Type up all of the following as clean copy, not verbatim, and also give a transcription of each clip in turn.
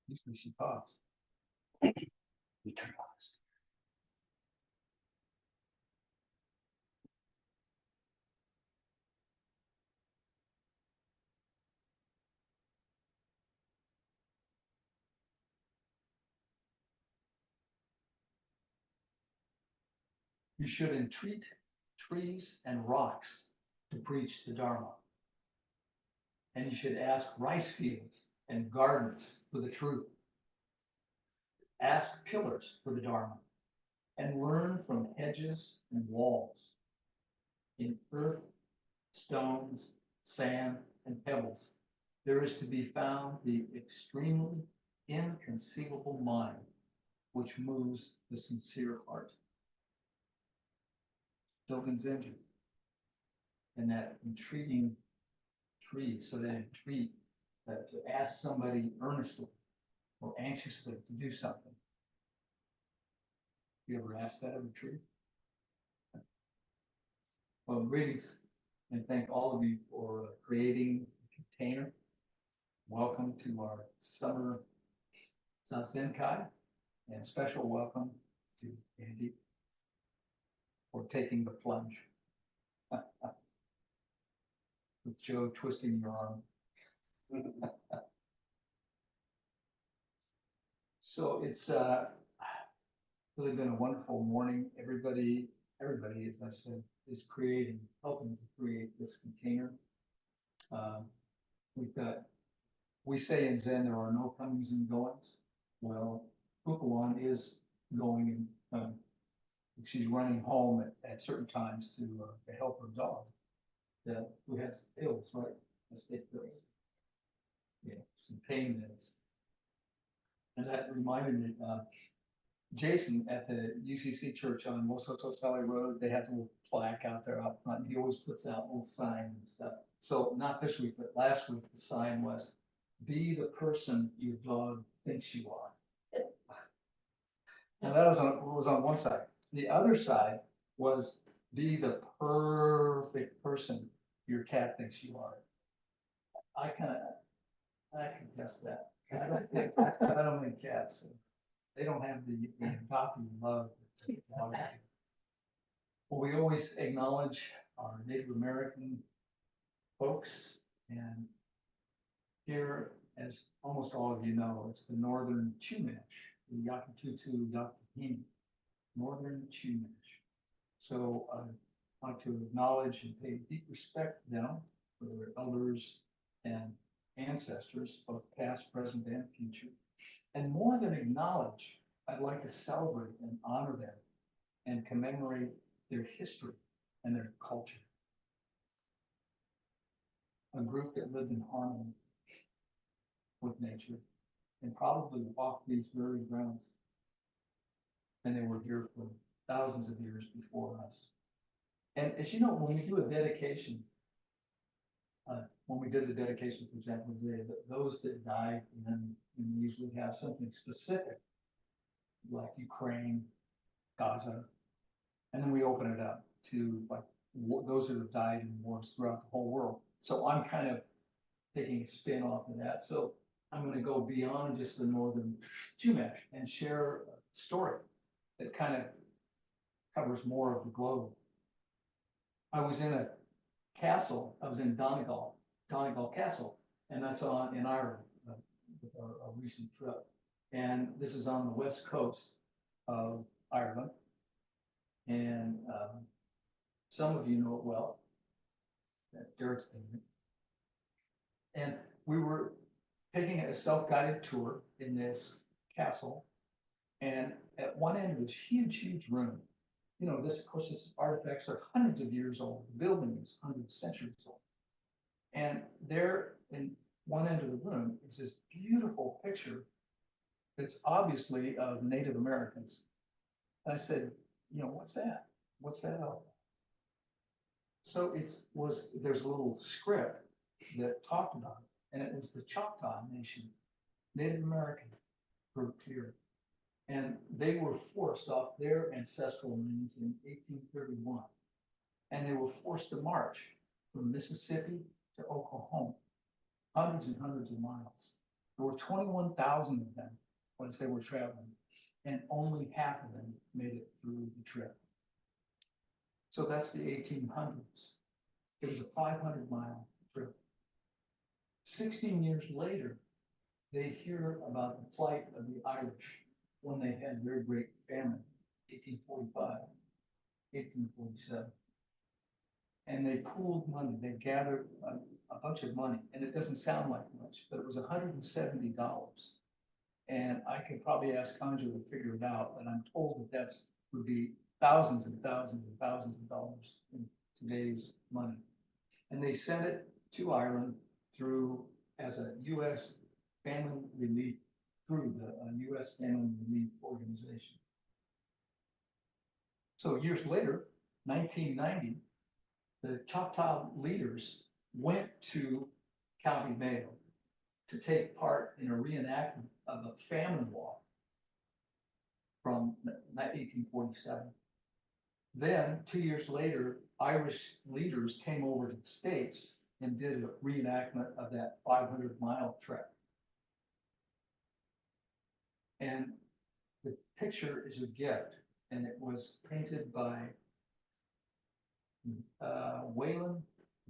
Usually she talks. We turn off this. You should entreat trees and rocks to preach the Dharma. And you should ask rice fields and gardens for the truth. Ask pillars for the Dharma and learn from hedges and walls. In earth, stones, sand, and pebbles, there is to be found the extremely inconceivable mind which moves the sincere heart. Dogen Zenju. And that entreating tree, so that entreat, that to ask somebody earnestly or anxiously to do something. You ever asked that of a tree? Well, greetings, and thank all of you for creating a container. Welcome to our summer Zazenkai, and special welcome to Andy for taking the plunge. With Joe twisting your arm. So it's really been a wonderful morning. Everybody, as I said, is helping to create this container. We say in Zen there are no comings and goings. Well, Fukuwan is going and she's running home at certain times to help her dog who has ills, right? Estate bills. Yeah, some pain meds. And that reminded me, Jason at the UCC church on Los Osos Valley Road, they had a little plaque out there up front. He always puts out little signs and stuff. So not this week, but last week, the sign was, "Be the person your dog thinks you are." And that was on one side. The other side was, "Be the perfect person your cat thinks you are." I can test that. I don't think cats, they don't have the adopting love that dogs do. Well, we always acknowledge our Native American folks, and here, as almost all of you know, it's the Northern Chumash, the Yakitutu Yaktahini, Northern Chumash. So I want to acknowledge and pay deep respect to them for their elders and ancestors, both past, present, and future. And more than acknowledge, I'd like to celebrate and honor them and commemorate their history and their culture. A group that lived in harmony with nature and probably walked these very grounds. And they were here for thousands of years before us. And as you know, when we do a dedication, when we did the dedication, for example, those that died, and we usually have something specific, like Ukraine, Gaza, and then we open it up to like those that have died in wars throughout the whole world. So I'm kind of taking a spin off of that. So I'm going to go beyond just the Northern Chumash and share a story that kind of covers more of the globe. I was in a castle. I was in Donegal Castle, and that's in Ireland with our recent trip. And this is on the west coast of Ireland. And some of you know it well. Derek's been. And we were taking a self-guided tour in this castle. And at one end was huge room. You know, this, of course, this artifacts are hundreds of years old. The building is hundreds of centuries old. And there in one end of the room is this beautiful picture that's obviously of Native Americans. And I said, you know, what's that? What's that all about? So there's a little script that talked about it, and it was the Choctaw Nation, Native American group here. And they were forced off their ancestral lands in 1831. And they were forced to march from Mississippi to Oklahoma, hundreds and hundreds of miles. There were 21,000 of them once they were traveling, and only half of them made it through the trip. So that's the 1800s. It was a 500-mile trip. 16 years later, they hear about the plight of the Irish when they had their great famine, 1845, 1847. And they pooled money. They gathered a bunch of money, and it doesn't sound like much, but it was $170. And I could probably ask Kanjo to figure it out, but I'm told that would be thousands and thousands and thousands of dollars in today's money. And they sent it to Ireland through as a U.S. famine relief, through the U.S. Famine Relief Organization. So years later, 1990, the Choctaw leaders went to County Mayo to take part in a reenactment of a famine walk from 1847. Then, 2 years later, Irish leaders came over to the States and did a reenactment of that 500-mile trek. And the picture is a gift, and it was painted by Waylon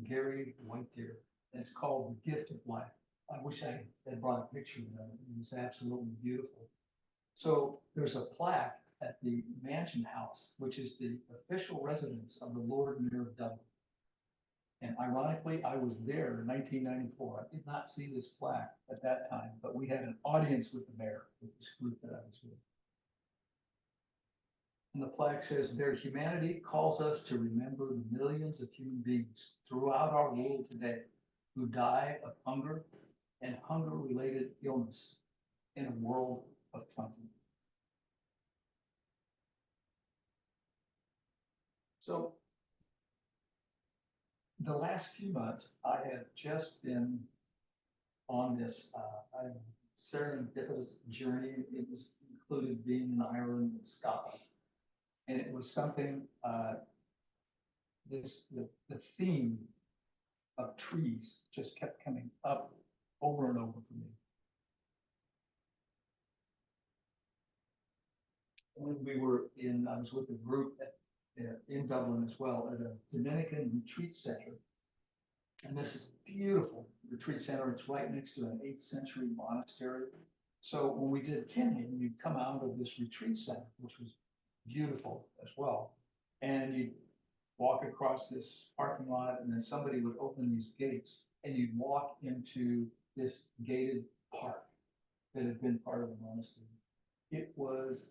Gary Whitedeer. And it's called The Gift of Life. I wish I had brought a picture of it. It was absolutely beautiful. So there's a plaque at the Mansion House, which is the official residence of the Lord Mayor of Dublin. And ironically, I was there in 1994. I did not see this plaque at that time, but we had an audience with the mayor, with this group that I was with. And the plaque says, "Their humanity calls us to remember the millions of human beings throughout our world today who die of hunger and hunger-related illness in a world of plenty." So the last few months, I have just been on this serendipitous journey. It was included being in Ireland and Scotland. And it was something, the theme of trees just kept coming up over and over for me. When we were I was with a group in Dublin as well at a Dominican retreat center. And this is a beautiful retreat center. It's right next to an 8th century monastery. So when we did Kinhain, you'd come out of this retreat center, which was beautiful as well. And you'd walk across this parking lot, and then somebody would open these gates, and you'd walk into this gated park that had been part of the monastery. It was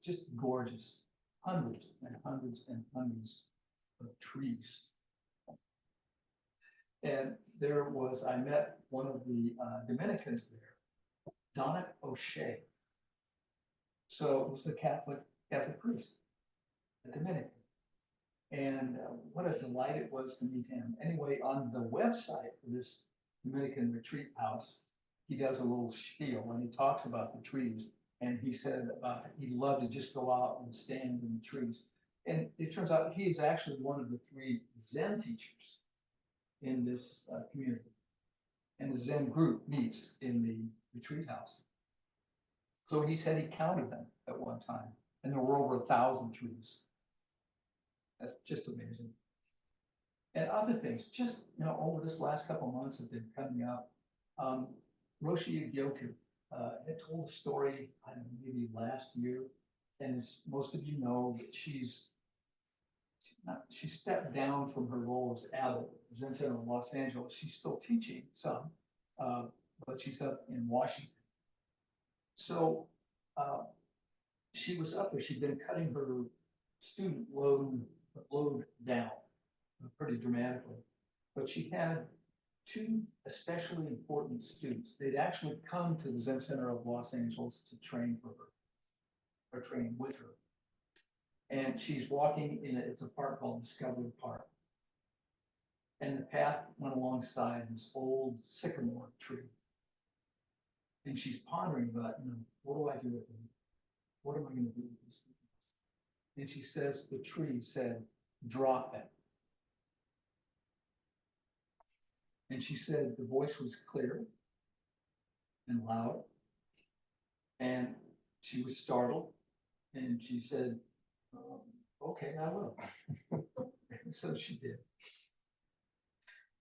just gorgeous. Hundreds and hundreds and hundreds of trees. And I met one of the Dominicans there, Donna O'Shea. So it was a Catholic priest, a Dominican. And what a delight it was to meet him. Anyway, on the website for this Dominican retreat house, he does a little spiel and he talks about the trees. And he said he'd love to just go out and stand in the trees. And it turns out he is actually one of the 3 Zen teachers in this community. And the Zen group meets in the retreat house. So he said he counted them at one time, and there were over 1,000 trees. That's just amazing. And other things, just over this last couple of months that they've been coming up, Roshi Gyoku had told a story, I don't know, maybe last year, and as most of you know, that she stepped down from her role as abbot at Zen Center in Los Angeles. She's still teaching some, but she's up in Washington. So she was up there. She'd been cutting her student load down pretty dramatically, but she had 2 especially important students. They'd actually come to the Zen Center of Los Angeles to train for her, or train with her. And she's walking it's a park called Discovery Park. And the path went alongside this old sycamore tree. And she's pondering about, what do I do with them? What am I going to do with these people? And she says, the tree said, drop them. And she said, the voice was clear. and loud. And she was startled, and she said, okay, I will. And so she did.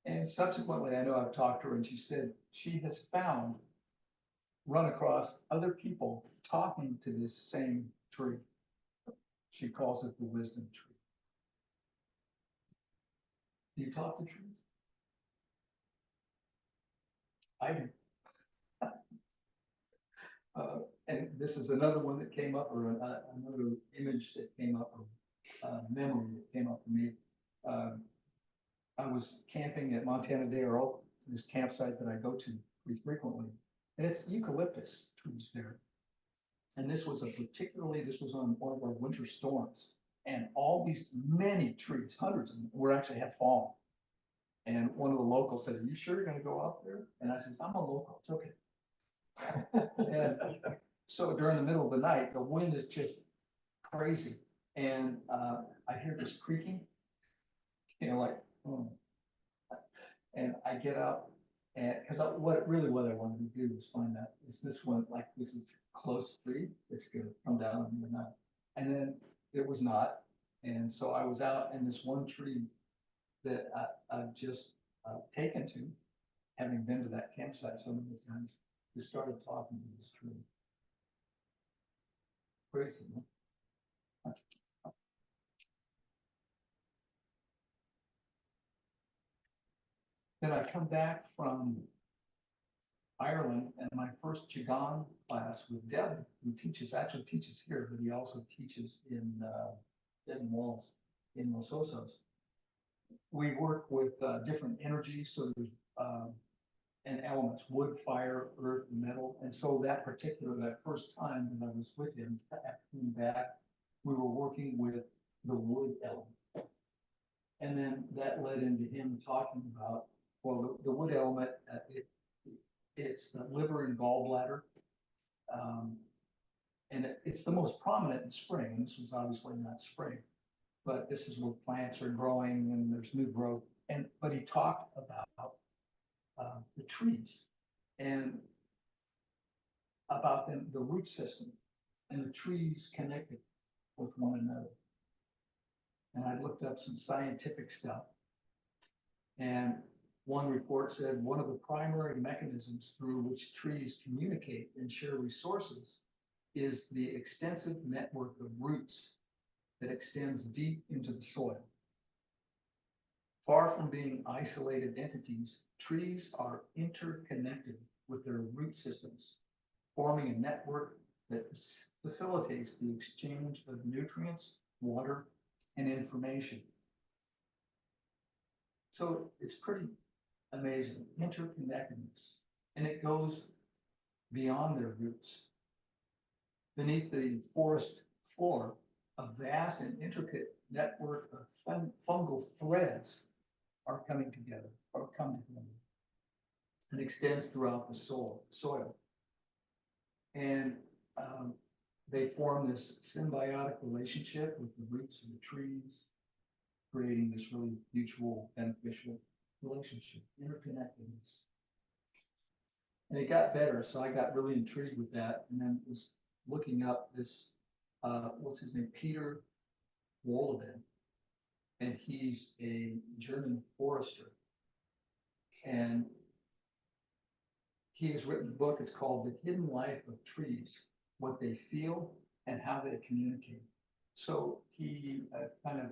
And subsequently, I know I've talked to her, and she said she has run across other people talking to this same tree. She calls it the wisdom tree. Do you talk to trees? I do. And this is another one that came up, or another image that came up, or memory that came up for me. I was camping at Montana Day Earl, this campsite that I go to pretty frequently, and it's eucalyptus trees there. And this was on one of our winter storms, and all these many trees, hundreds of them, were actually had fallen. And one of the locals said, "Are you sure you're going to go out there?" And I said, "I'm a local. It's okay." And so during the middle of the night, the wind is just crazy, and I hear this creaking, like, oh. And I get up, and because what I wanted to do was find out, is this one, like, this is close tree, it's gonna come down in the night. And then it was not, and so I was out in this one tree that I've just taken to, having been to that campsite so many times, just started talking to this tree. Crazy, huh? Then I come back from Ireland, and my first Qigong class with Deb, who actually teaches here, but he also teaches in Devon Walls in Los Osos. We work with different energies, so there's and elements: wood, fire, earth, and metal. And so that first time that I was with him, after coming back, we were working with the wood element. And then that led into him talking about, well, the wood element, it's the liver and gallbladder. And it's the most prominent in spring. And this was obviously not spring, but this is where plants are growing and there's new growth. But he talked about the trees and about the root system and the trees connected with one another. And I looked up some scientific stuff, and one report said one of the primary mechanisms through which trees communicate and share resources is the extensive network of roots that extends deep into the soil. Far from being isolated entities, trees are interconnected with their root systems, forming a network that facilitates the exchange of nutrients, water, and information. So it's pretty amazing, interconnectedness, and it goes beyond their roots. Beneath the forest floor, a vast and intricate network of fungal threads are coming together, or come together, and extends throughout the soil. And they form this symbiotic relationship with the roots of the trees, creating this really mutual beneficial relationship, interconnectedness. And it got better, so I got really intrigued with that, and then was looking up this, what's his name, Peter Wohlleben, and he's a German forester. And he has written a book, it's called The Hidden Life of Trees, What They Feel and How They Communicate. So he kind of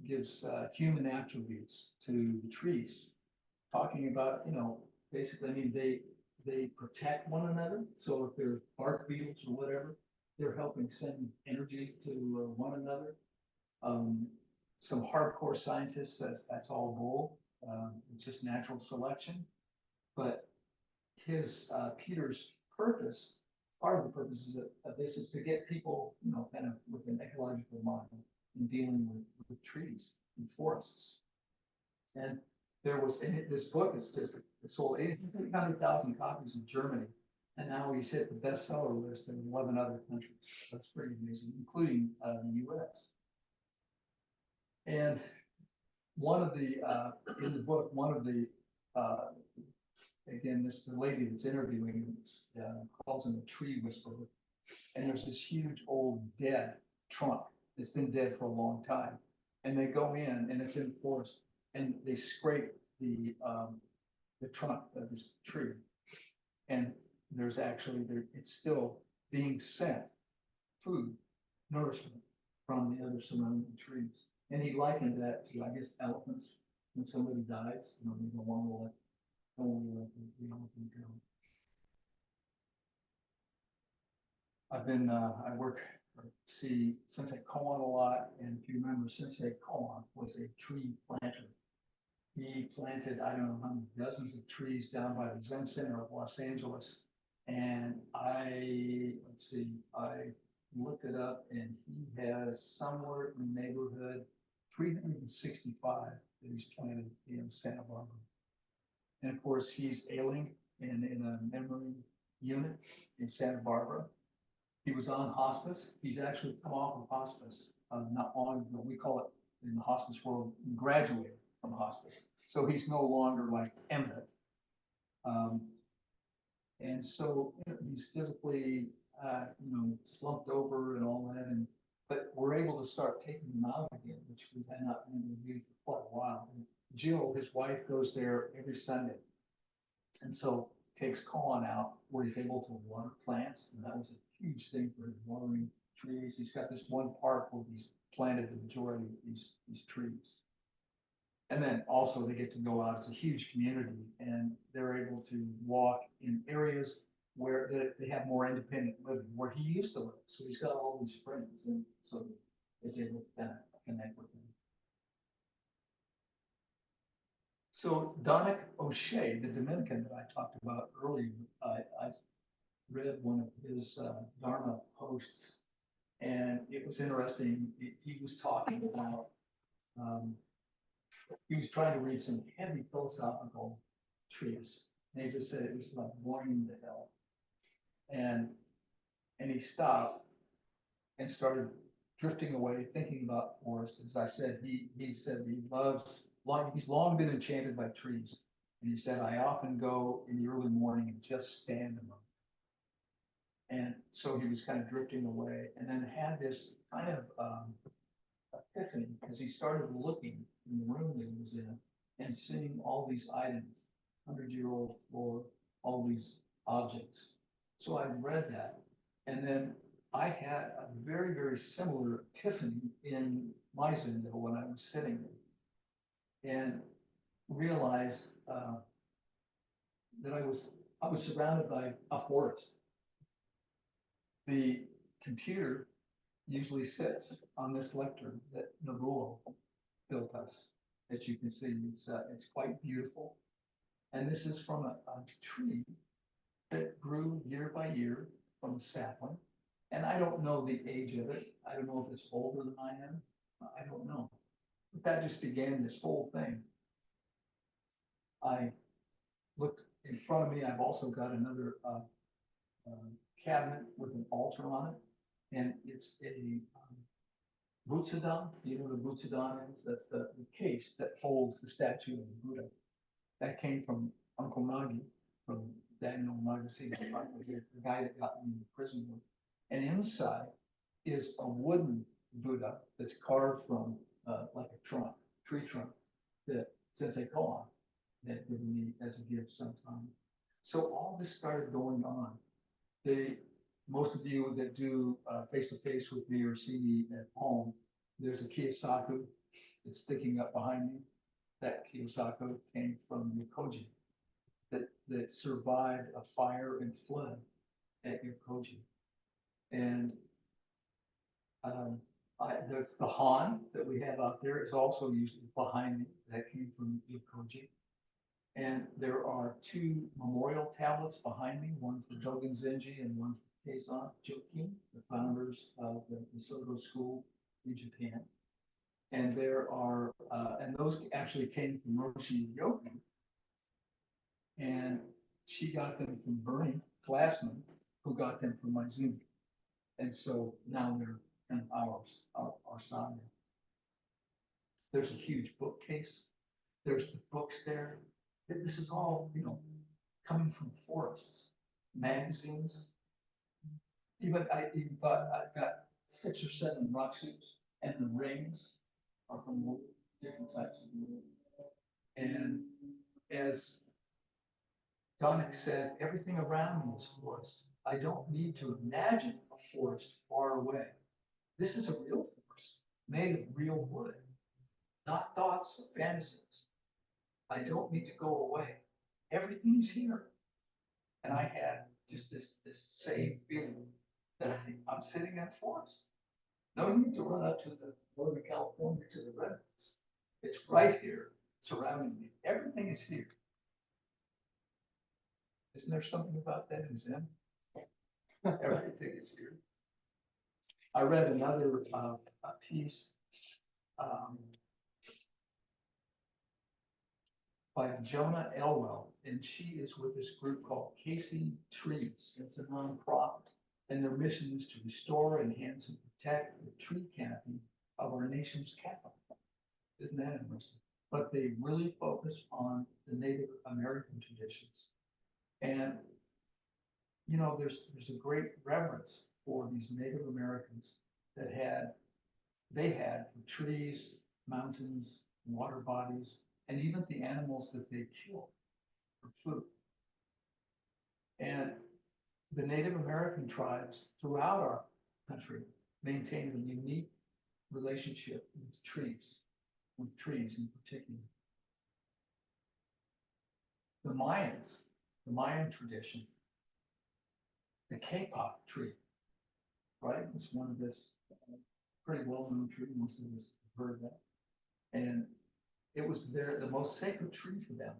gives human attributes to the trees, talking about, basically, I mean, they protect one another. So if they're bark beetles or whatever, they're helping send energy to one another. Some hardcore scientists says that's all bull. It's just natural selection. But Peter's purpose, part of the purpose of this is to get people, kind of with an ecological mind in dealing with trees and forests. And this book is it sold 800,000 copies in Germany, and now he's hit the bestseller list in 11 other countries. That's pretty amazing, including the US. And in the book, one of the again, the lady that's interviewing him calls him a tree whisperer. And there's this huge old dead trunk that's been dead for a long time. And they go in and it's in the forest and they scrape the trunk of this tree. And there's actually, it's still being sent food, nourishment from the other surrounding trees. And he likened that to, I guess, elephants. When somebody dies, you know, they don't want to let the elephant go. I work or see Sensei Koan a lot, and if you remember, Sensei Koan was a tree planter. He planted, I don't know how many dozens of trees down by the Zen Center of Los Angeles. And I looked it up and he has somewhere in the neighborhood 365 that he's planted in Santa Barbara. And of course, he's ailing and in a memory unit in Santa Barbara. He was on hospice. He's actually come off of hospice not long ago. We call it in the hospice world, graduated from hospice. So he's no longer like eminent. And so you know, he's physically, slumped over and all that. But we're able to start taking him out again, which we had not been able to do for quite a while. And Jill, his wife, goes there every Sunday. And so takes Colin out where he's able to water plants. And that was a huge thing for him, watering trees. He's got this one park where he's planted the majority of these trees. And then also they get to go out. It's a huge community and they're able to walk in areas where they have more independent living, where he used to live. So he's got all these friends and so he's able to kind of connect with them. So Donnick O'Shea, the Dominican that I talked about earlier, I read one of his Dharma posts, and it was interesting. He was talking about, he was trying to read some heavy philosophical treatise, and he just said it was like boring him to hell. And he stopped and started drifting away, thinking about forests. As I said, he said he loves. He's long been enchanted by trees. And he said, I often go in the early morning and just stand among them. And so he was kind of drifting away and then had this kind of epiphany because he started looking in the room that he was in and seeing all these items, 100-year-old floor, all these objects. So I read that. And then I had a very, very similar epiphany in my Zen when I was sitting there. And realized that I was surrounded by a forest. The computer usually sits on this lectern that Nobuo built us. As you can see, it's quite beautiful. And this is from a tree that grew year by year from a sapling. And I don't know the age of it. I don't know if it's older than I am. I don't know. But that just began this whole thing. I look in front of me. I've also got another cabinet with an altar on it, and it's a Butsudan. You know what a Butsudan is? That's the case that holds the statue of the Buddha. That came from Uncle Nagi, from Daniel Magazine, the guy that got me in prison with. And inside is a wooden Buddha that's carved from like a tree trunk that Sensei Koan had given me as a gift sometime. So all this started going on. Most of you that do face-to-face with me or see me at home, there's a Kiyosaku that's sticking up behind me. That Kiyosaku came from Yokoji that survived a fire and flood at Yokoji. And there's the Han that we have out there is also usually behind me. That came from Yokoji. And there are two memorial tablets behind me, one for Dogen Zenji and one for Kizan Shogen, the founders of the Soto school in Japan. And and those actually came from Roshi Yogi. And she got them from Bernie Glassman, who got them from Maizumi. And so now they're kind of our side. There's a huge bookcase. There's the books there. This is all, coming from forests, magazines. I even thought I've got 6 or 7 rock suits, and the rings are from wood, different types of wood. And as Donick said, everything around me is forest. I don't need to imagine a forest far away. This is a real forest made of real wood, not thoughts or fantasies. I don't need to go away. Everything's here. And I had just this same feeling that I'm sitting in a forest. No need to run up to the Northern California to the redwoods. It's right here, surrounding me. Everything is here. Isn't there something about that in Zen? Everything is here. I read another a piece by Jonah Elwell, and she is with this group called Casey Trees. It's a nonprofit, and their mission is to restore, enhance, and protect the tree canopy of our nation's capital. Isn't that interesting? But they really focus on the Native American traditions. And, you know, there's a great reverence for these Native Americans that they had for trees, mountains, water bodies, and even the animals that they killed for food. And the Native American tribes throughout our country maintain a unique relationship with trees in particular. The Mayan tradition, the K-pop tree, right? It's one of this pretty well-known tree. Most of us have heard that. And it was the most sacred tree for them.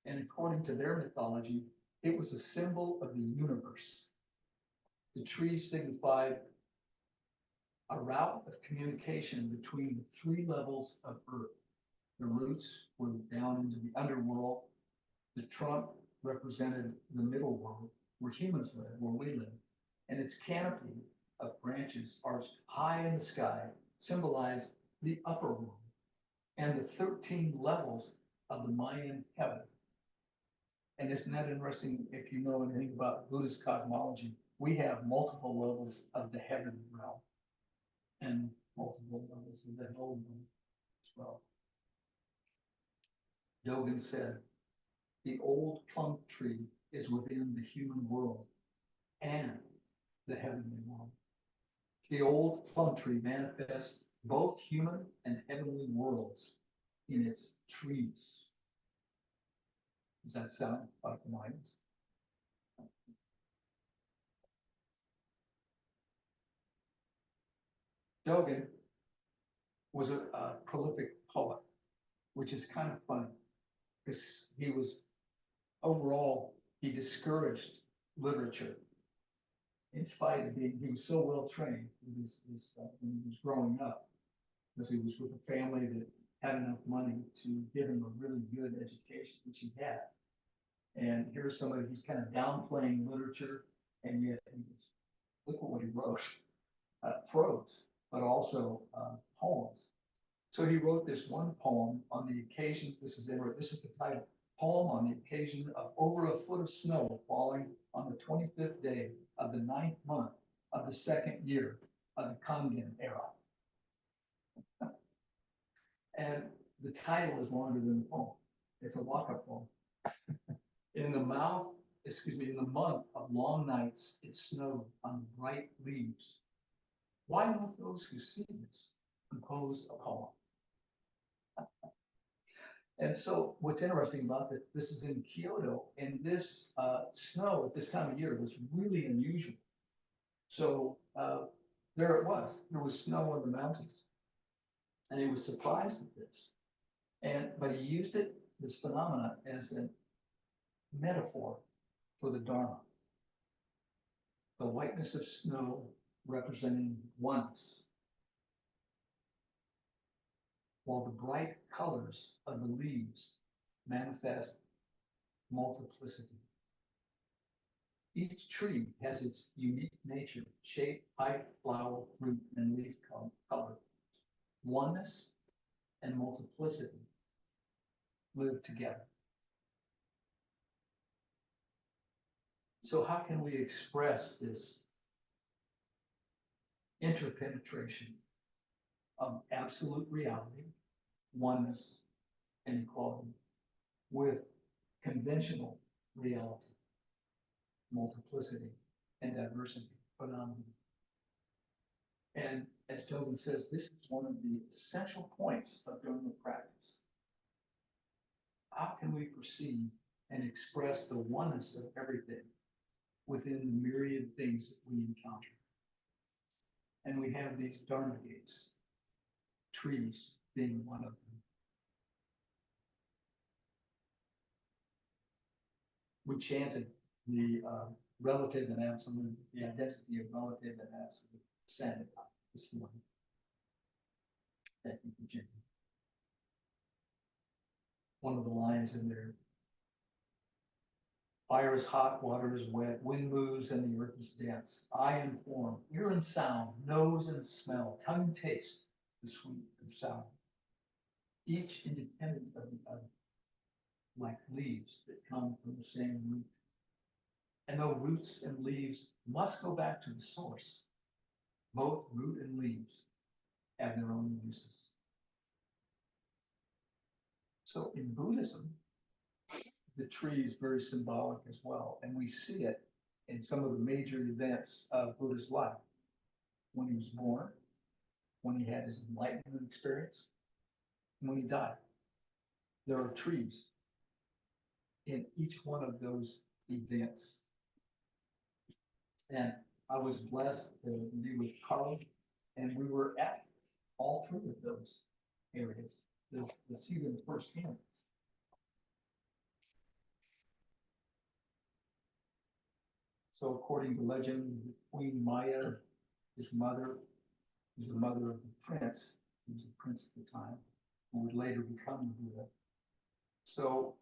And according to their mythology, it was a symbol of the universe. The tree signified a route of communication between the 3 levels of earth. The roots were down into the underworld. The trunk represented the middle world, where humans live, where we live. And its canopy of branches arched high in the sky symbolize the upper world and the 13 levels of the Mayan heaven. And isn't that interesting? If you know anything about Buddhist cosmology, we have multiple levels of the heaven realm and multiple levels of the hell realm as well. Dogen said, the old plum tree is within the human world and the heavenly world. The old plum tree manifests both human and heavenly worlds in its trees. Does that sound like the Mayans? Dogen was a prolific poet, which is kind of funny because he discouraged literature in spite of he was so well trained when he was growing up, because he was with a family that had enough money to give him a really good education, which he had. And here's somebody who's kind of downplaying literature, and yet look at what he wrote, prose, but also poems. So he wrote this one poem on the occasion, this is the title, poem on the occasion of over a foot of snow falling on the 25th day of the 9th month of the 2nd year of the Kangen era. And the title is longer than the poem. It's a walk-up poem. In the month of long nights, it snowed on bright leaves. Why don't those who see this compose a poem? And so what's interesting about that, this is in Kyoto, and this snow at this time of year was really unusual. So there it was. There was snow on the mountains. And he was surprised at this. But he used this phenomena, as a metaphor for the Dharma. The whiteness of snow representing oneness, while the bright colors of the leaves manifest multiplicity. Each tree has its unique nature, shape, height, flower, fruit, and leaf color. Oneness and multiplicity live together. So how can we express this interpenetration of absolute reality, oneness, and equality with conventional reality, multiplicity, and diversity phenomena? And as Tobin says, this is one of the essential points of Dharma practice. How can we perceive and express the oneness of everything within the myriad things that we encounter? And we have these Dharma Gates, trees being one of them. We chanted the relative and absolute, the identity of relative and absolute sanity this morning. Thank you, Virginia. One of the lines in there: fire is hot, water is wet, wind moves, and the earth is dense. Eye and form, ear and sound, nose and smell, tongue and taste, the sweet and sour. Each independent of the other, like leaves that come from the same root. And though roots and leaves must go back to the source, both root and leaves have their own uses. So in Buddhism, the tree is very symbolic as well. And we see it in some of the major events of Buddha's life. When he was born, when he had his enlightenment experience, and when he died. There are trees in each one of those events. And I was blessed to be with Carl, and we were at all three of those areas to see them firsthand. So according to legend, Queen Maya, his mother, was the mother of the prince. He was a prince at the time, who would later become the Buddha. So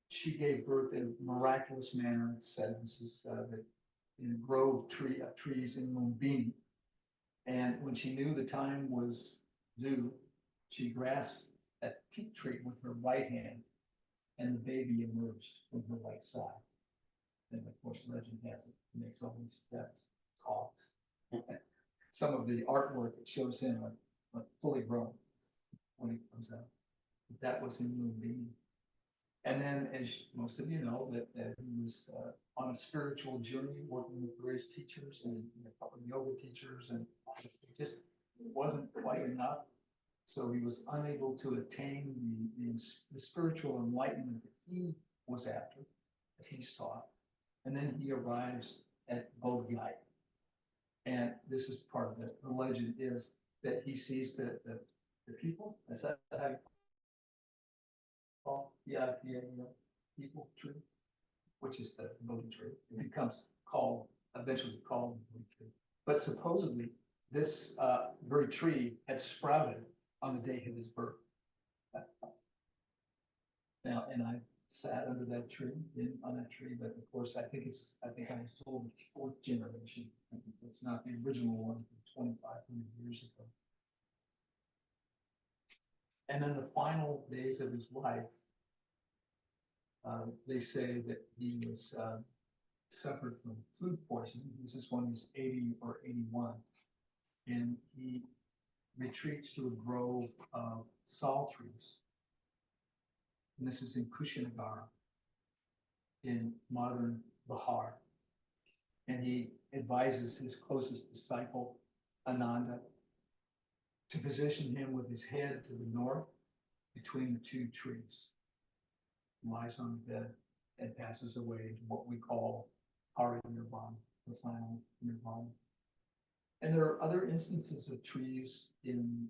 she gave birth in a miraculous manner. It said this is that in a grove of trees in Lumbini. And when she knew the time was due, she grasped a teak tree with her right hand, and the baby emerged from her right side. And of course, legend has it, he makes all these steps, talks. Some of the artwork, it shows him like fully grown when he comes out. That was in Lumbini. And then, as most of you know, that he was on a spiritual journey, working with various teachers and a couple of yoga teachers, and it just wasn't quite enough. So he was unable to attain the spiritual enlightenment that he was after, that he sought. And then he arrives at Bodh Gaya. And this is part of the legend, is that he sees the people, is that how you call the people tree, which is the Bodhi tree. It becomes eventually called the Bodhi tree. But supposedly, this very tree had sprouted on the day of his birth. Now, and I sat under that tree, on that tree, but of course, I think I was told it's fourth generation. It's not the original one from 2,500 years ago. And then the final days of his life, they say that he was suffered from food poisoning. This is when he's 80 or 81. And he retreats to a grove of sal trees. And this is in Kushinagara, in modern Bihar. And he advises his closest disciple, Ananda, to position him with his head to the north between the two trees. He lies on the bed and passes away into what we call Hari Nirvana, the final Nirvana. And there are other instances of trees in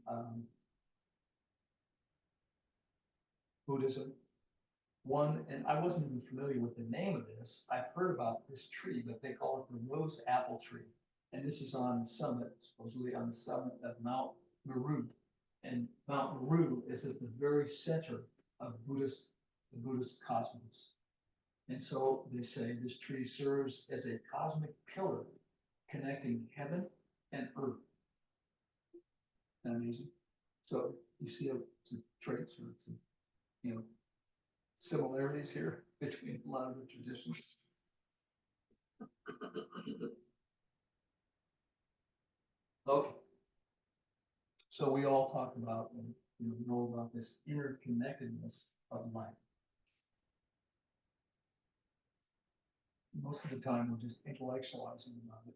Buddhism. One, and I wasn't even familiar with the name of this. I've heard about this tree, but they call it the rose apple tree. And this is on the summit, supposedly on the summit of Mount Meru. And Mount Meru is at the very center of the Buddhist cosmos. And so they say this tree serves as a cosmic pillar connecting heaven and earth. Isn't that amazing? So you see some traits or some, similarities here between a lot of the traditions. Okay. So we all talk about, and know about this interconnectedness of life. Most of the time, we're just intellectualizing about it.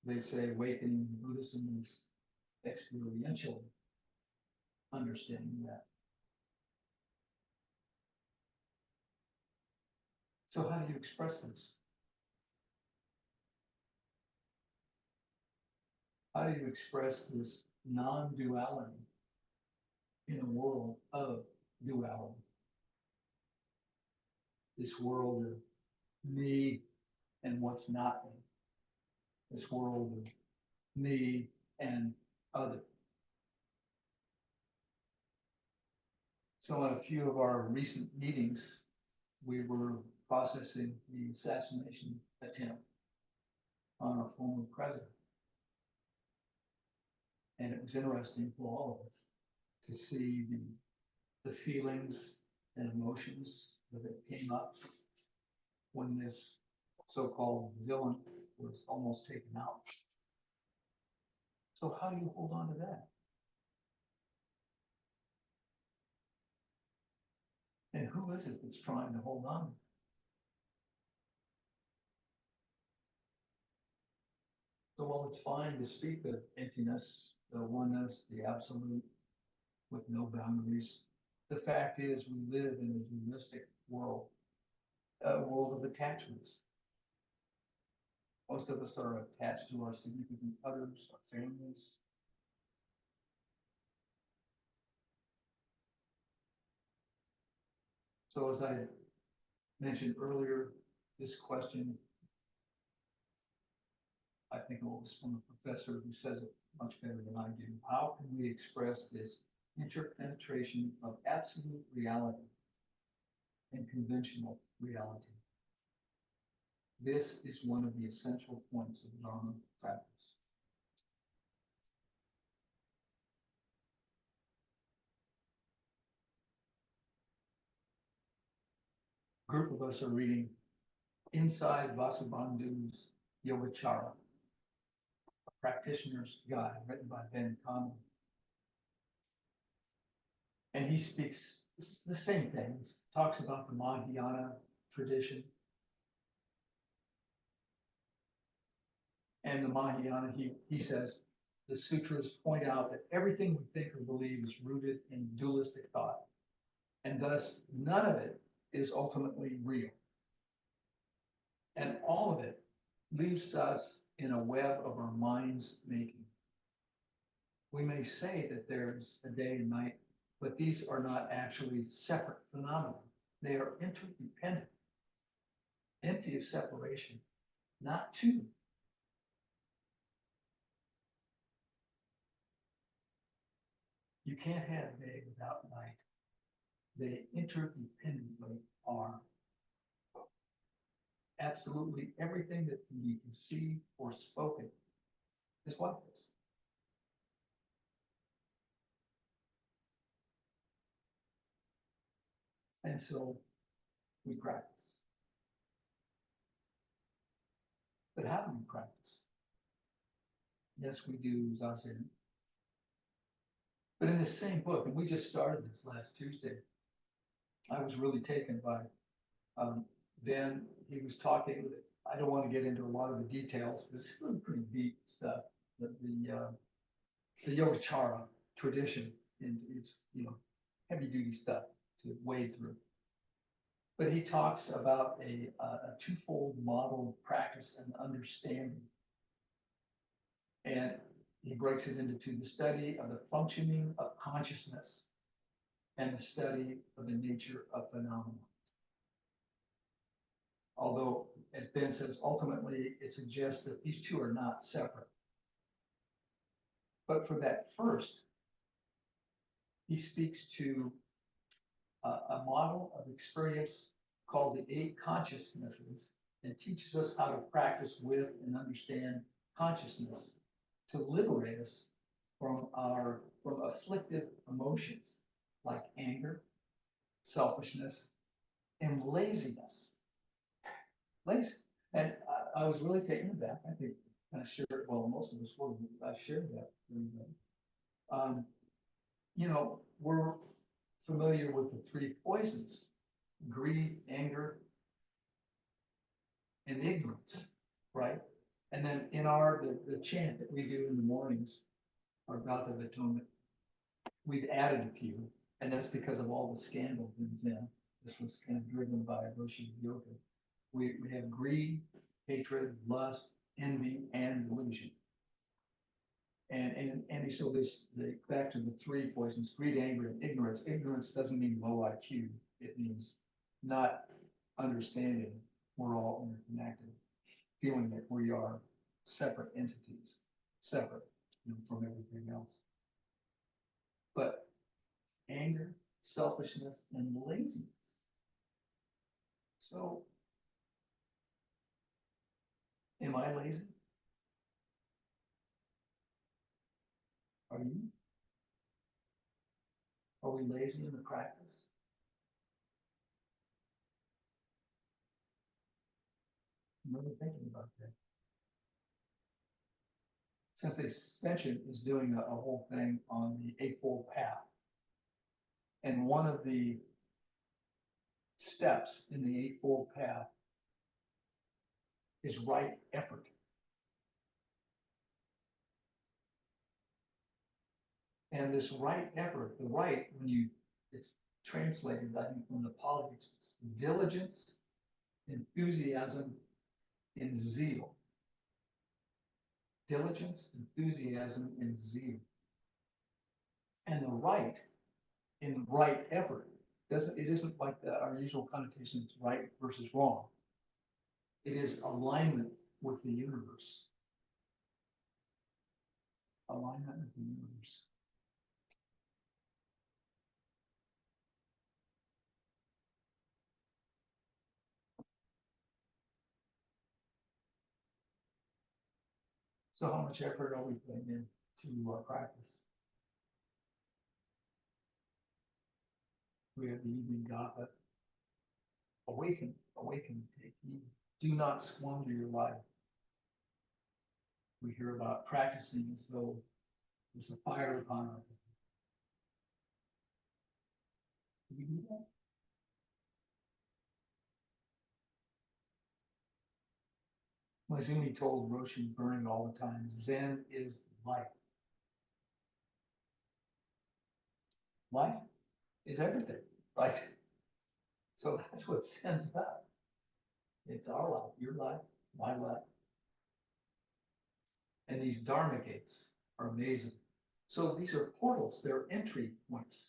They say awakening Buddhism is experiential understanding that. So how do you express this? How do you express this non-duality in a world of duality? This world of me and what's not me. This world of me and other. So in a few of our recent meetings, we were processing the assassination attempt on our former president. And it was interesting for all of us to see the feelings and emotions that came up when this so-called villain was almost taken out. So how do you hold on to that? And who is it that's trying to hold on? So while it's fine to speak of emptiness, the oneness, the absolute, with no boundaries, the fact is we live in a dualistic world, a world of attachments. Most of us are attached to our significant others, our families. So as I mentioned earlier, this question, I think it was from a professor who says it much better than I do. How can we express this interpenetration of absolute reality and conventional reality? This is one of the essential points of Dharma practice. A group of us are reading Inside Vasubandhu's Yogacara, a practitioner's guide written by Ben Conley. And he speaks the same things, talks about the Mahayana tradition. And the Mahayana, he says, the sutras point out that everything we think or believe is rooted in dualistic thought. And thus, none of it is ultimately real. And all of it leaves us in a web of our mind's making. We may say that there's a day and night, but these are not actually separate phenomena. They are interdependent, empty of separation, not two. You can't have day without night. They interdependently are. Absolutely everything that can be conceived or spoken is like this. And so we practice. But how do we practice? Yes, we do Zazen. But in this same book, and we just started this last Tuesday, I was really taken by Ben. He was talking, I don't want to get into a lot of the details, because it's really pretty deep stuff. The Yogacara tradition, and it's, heavy duty stuff to wade through. But he talks about a twofold model of practice and understanding. And he breaks it into the study of the functioning of consciousness and the study of the nature of phenomena. Although, as Ben says, ultimately it suggests that these two are not separate. But for that first, he speaks to a model of experience called the 8 consciousnesses and teaches us how to practice with and understand consciousness to liberate us from afflictive emotions like anger, selfishness, and laziness. And I was really taken aback. I think And I shared, well, most of us were, I shared that with everybody. You know, we're familiar with the three poisons: greed, anger, and ignorance, right? And then in the chant that we do in the mornings, our Gata of Atonement, we've added a few, and that's because of all the scandals in Zen. This was kind of driven by Roshi Yoga. We have greed, hatred, lust, envy, and delusion. And so back to the three poisons: greed, anger, and ignorance. Ignorance doesn't mean low IQ. It means not understanding we're all interconnected, feeling that we are separate entities, separate, from everything else. But anger, selfishness, and laziness. So, am I lazy? Are you? Are we lazy in the practice? I'm really thinking about that. Sensei Shogen is doing a whole thing on the Eightfold Path. And one of the steps in the Eightfold Path is right effort. And this right effort, the right, it's translated, I think, from the Pali, it's diligence, enthusiasm, and zeal. Diligence, enthusiasm, and zeal. And the right in right effort it isn't like our usual connotation, it's right versus wrong. It is alignment with the universe. Alignment with the universe. So how much effort are we putting into our practice? We have the evening Gatha. Awaken, awaken, take heed. Do not squander your life. We hear about practicing as though there's a fire upon our head. Do we do that? Maizumi told Roshi Burning all the time, Zen is life. Life is everything, right? So that's what Zen's about. It's our life, your life, my life. And these Dharma Gates are amazing. So these are portals, they're entry points,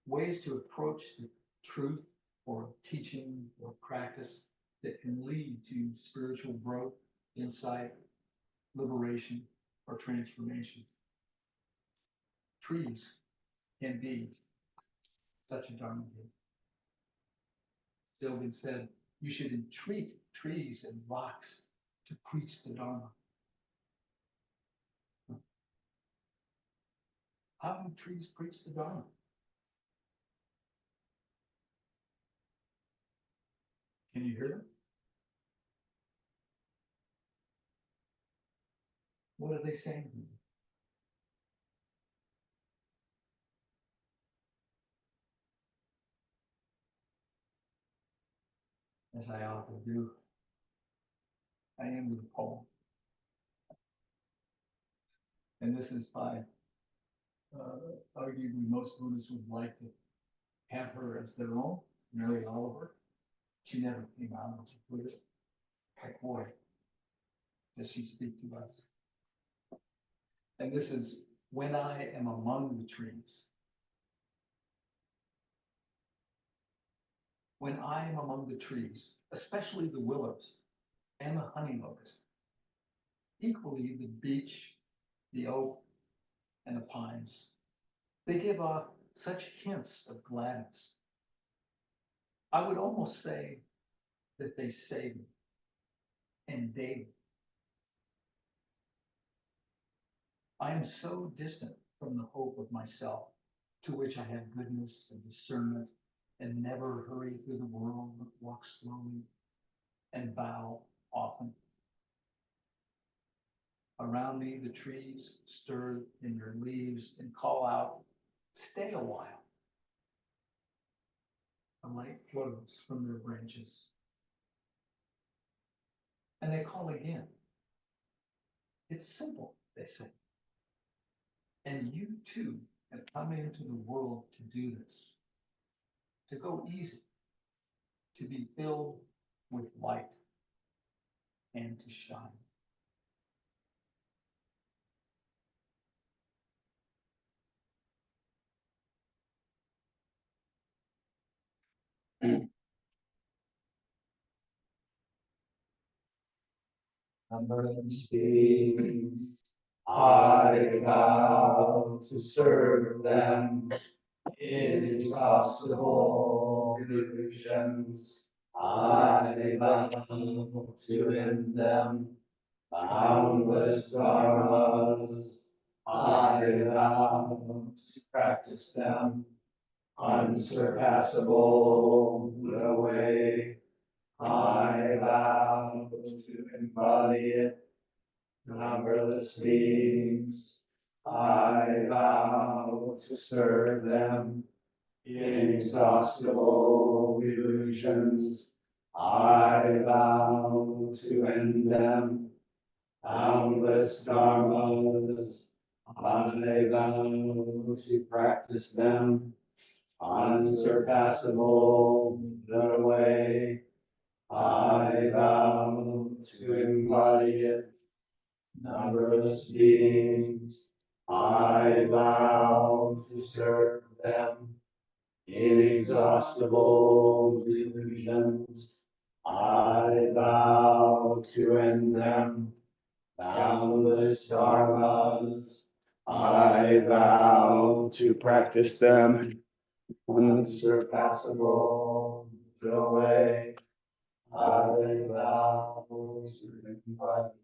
ways to approach the truth or teaching or practice that can lead to spiritual growth, insight, liberation, or transformation. Trees can be such a Dharma gate. Shogen said, you should entreat trees and rocks to preach the Dharma. How do trees preach the Dharma? Can you hear them? What are they saying to you? As I often do, I end with a poem. And this is by, arguably most Buddhists would like to have her as their own, Mary Oliver. She never came out as a Buddhist. But boy, does she speak to us. And this is, when I am among the trees. When I am among the trees, especially the willows and the honey locust, equally the beech, the oak, and the pines, they give off such hints of gladness. I would almost say that they save me, and daily. I am so distant from the hope of myself, to which I have goodness and discernment, and never hurry through the world, but walk slowly and bow often. Around me, the trees stir in their leaves and call out, "Stay a while." A light flows from their branches. And they call again. "It's simple," they say. "And you too have come into the world to do this, to go easy, to be filled with light and to shine." Numberless beings, I vow to serve them. Inexhaustible delusions, I vow to end them. Boundless dharmas, I vow to practice them. Unsurpassable the way, I vow to embody it. Numberless beings, I vow to serve them. Inexhaustible illusions, I vow to end them. Boundless dharmas, I vow to practice them. Unsurpassable the way, I vow to embody it. Numberless beings, I vow to serve them. Inexhaustible delusions, I vow to end them. Boundless dharmas, I vow to practice them. Unsurpassable the way, I vow to embody